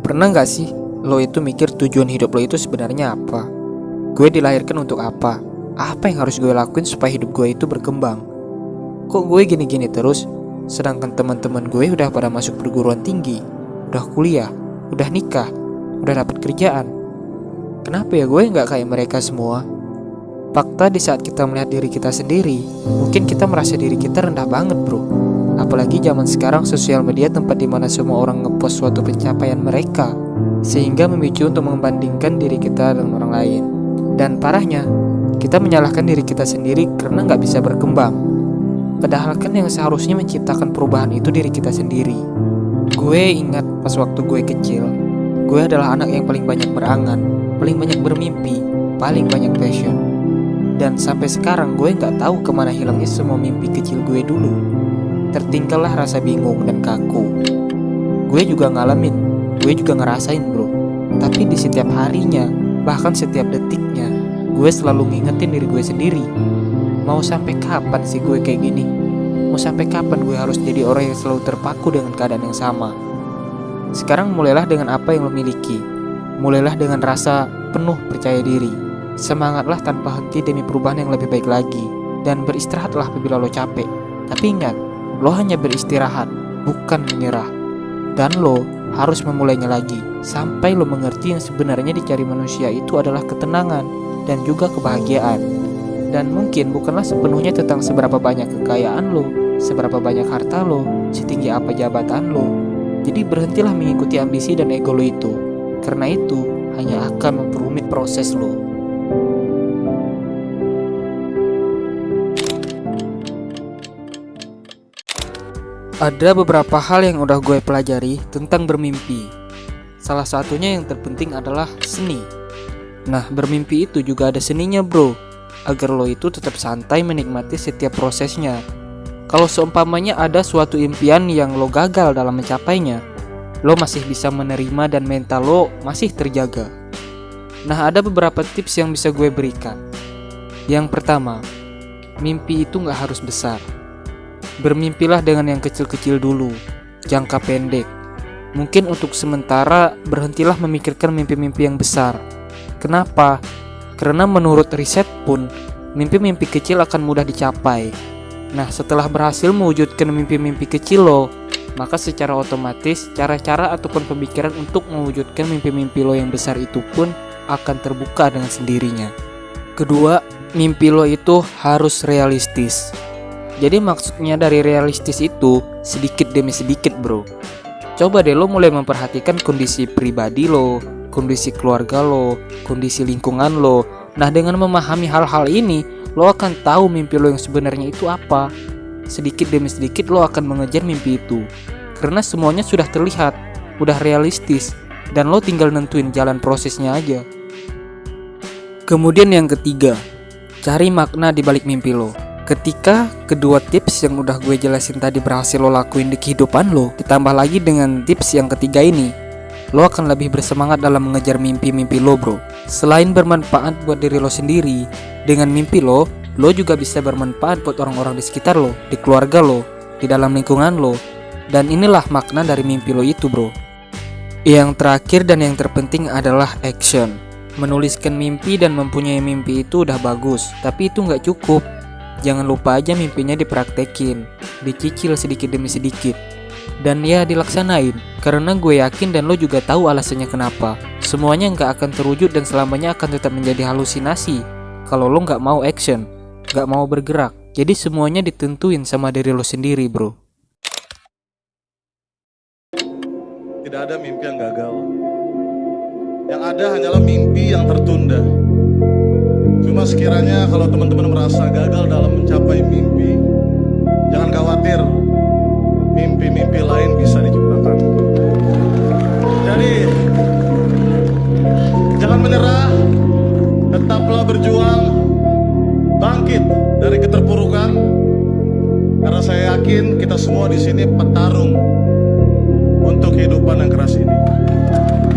Pernah gak sih lo itu mikir tujuan hidup lo itu sebenarnya apa? Gue dilahirkan untuk apa? Apa yang harus gue lakuin supaya hidup gue itu berkembang? Kok gue gini-gini terus? Sedangkan teman-teman gue udah pada masuk perguruan tinggi, udah kuliah, udah nikah, udah dapat kerjaan. Kenapa ya gue gak kayak mereka semua? Fakta di saat kita melihat diri kita sendiri, mungkin kita merasa diri kita rendah banget bro. Apalagi zaman sekarang sosial media tempat dimana semua orang ngepost suatu pencapaian mereka, sehingga memicu untuk membandingkan diri kita dengan orang lain. Dan parahnya, kita menyalahkan diri kita sendiri karena gak bisa berkembang. Padahal kan yang seharusnya menciptakan perubahan itu diri kita sendiri. Gue ingat pas waktu gue kecil, gue adalah anak yang paling banyak berangan, paling banyak bermimpi, paling banyak passion. Dan sampai sekarang gue gak tahu kemana hilangnya semua mimpi kecil gue dulu. Tertinggallah rasa bingung dan kaku. Gue juga ngalamin, gue juga ngerasain bro. Tapi di setiap harinya, bahkan setiap detiknya, gue selalu ngingetin diri gue sendiri. Mau sampai kapan sih gue kayak gini? Mau sampai kapan gue harus jadi orang yang selalu terpaku dengan keadaan yang sama? Sekarang mulailah dengan apa yang lo miliki. Mulailah dengan rasa penuh percaya diri. Semangatlah tanpa henti demi perubahan yang lebih baik lagi. Dan beristirahatlah apabila lo capek. Tapi ingat, lo hanya beristirahat, bukan menyerah. Dan lo harus memulainya lagi sampai lo mengerti yang sebenarnya dicari manusia itu adalah ketenangan dan juga kebahagiaan. Dan mungkin bukanlah sepenuhnya tentang seberapa banyak kekayaan lo, seberapa banyak harta lo, setinggi apa jabatan lo. Jadi berhentilah mengikuti ambisi dan ego lo itu, karena itu hanya akan memperumit proses lo. Ada beberapa hal yang udah gue pelajari tentang bermimpi. Salah satunya yang terpenting adalah seni. Nah, bermimpi itu juga ada seninya bro, agar lo itu tetap santai menikmati setiap prosesnya. Kalau seumpamanya ada suatu impian yang lo gagal dalam mencapainya, lo masih bisa menerima dan mental lo masih terjaga. Nah, ada beberapa tips yang bisa gue berikan. Yang pertama, mimpi itu gak harus besar. Bermimpilah dengan yang kecil-kecil dulu, jangka pendek. Mungkin untuk sementara berhentilah memikirkan mimpi-mimpi yang besar. Kenapa? Karena menurut riset pun, mimpi-mimpi kecil akan mudah dicapai. Nah, setelah berhasil mewujudkan mimpi-mimpi kecil lo, maka secara otomatis cara-cara ataupun pemikiran untuk mewujudkan mimpi-mimpi lo yang besar itu pun akan terbuka dengan sendirinya. Kedua, mimpi lo itu harus realistis. Jadi maksudnya dari realistis itu sedikit demi sedikit bro. Coba deh lo mulai memperhatikan kondisi pribadi lo, kondisi keluarga lo, kondisi lingkungan lo. Nah, dengan memahami hal-hal ini, lo akan tahu mimpi lo yang sebenarnya itu apa. Sedikit demi sedikit lo akan mengejar mimpi itu, karena semuanya sudah terlihat, udah realistis, dan lo tinggal nentuin jalan prosesnya aja. Kemudian yang ketiga, cari makna di balik mimpi lo. Ketika kedua tips yang udah gue jelasin tadi berhasil lo lakuin di kehidupan lo, ditambah lagi dengan tips yang ketiga ini, lo akan lebih bersemangat dalam mengejar mimpi-mimpi lo bro. Selain bermanfaat buat diri lo sendiri, dengan mimpi lo juga bisa bermanfaat buat orang-orang di sekitar lo, di keluarga lo, di dalam lingkungan lo. Dan inilah makna dari mimpi lo itu bro. Yang terakhir dan yang terpenting adalah action. Menuliskan mimpi dan mempunyai mimpi itu udah bagus, tapi itu gak cukup. Jangan lupa aja mimpinya dipraktekin, dicicil sedikit demi sedikit, dan ya dilaksanain. Karena gue yakin dan lo juga tahu alasannya kenapa. Semuanya gak akan terwujud dan selamanya akan tetap menjadi halusinasi kalau lo gak mau action, gak mau bergerak. Jadi semuanya ditentuin sama diri lo sendiri bro. Tidak ada mimpi yang gagal. Yang ada hanyalah mimpi yang tertunda. Cuma sekiranya kalau teman-teman merasa gagal dalam mencapai mimpi, jangan khawatir, mimpi-mimpi lain bisa diciptakan. Jadi, jangan menyerah, tetaplah berjuang, bangkit dari keterpurukan, karena saya yakin kita semua di sini petarung untuk kehidupan yang keras ini.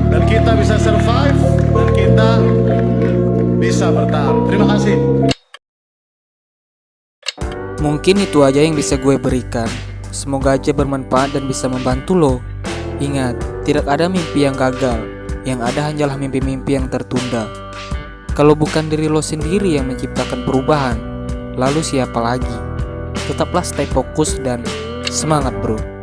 Dan kita bisa survive, dan kita bisa bertahan. Terima kasih. Mungkin itu aja yang bisa gue berikan. Semoga aja bermanfaat dan bisa membantu lo. Ingat, Tidak ada mimpi yang gagal, yang ada hanyalah mimpi-mimpi yang tertunda. Kalau bukan diri lo sendiri yang menciptakan perubahan, lalu siapa lagi? Tetaplah stay fokus dan semangat bro.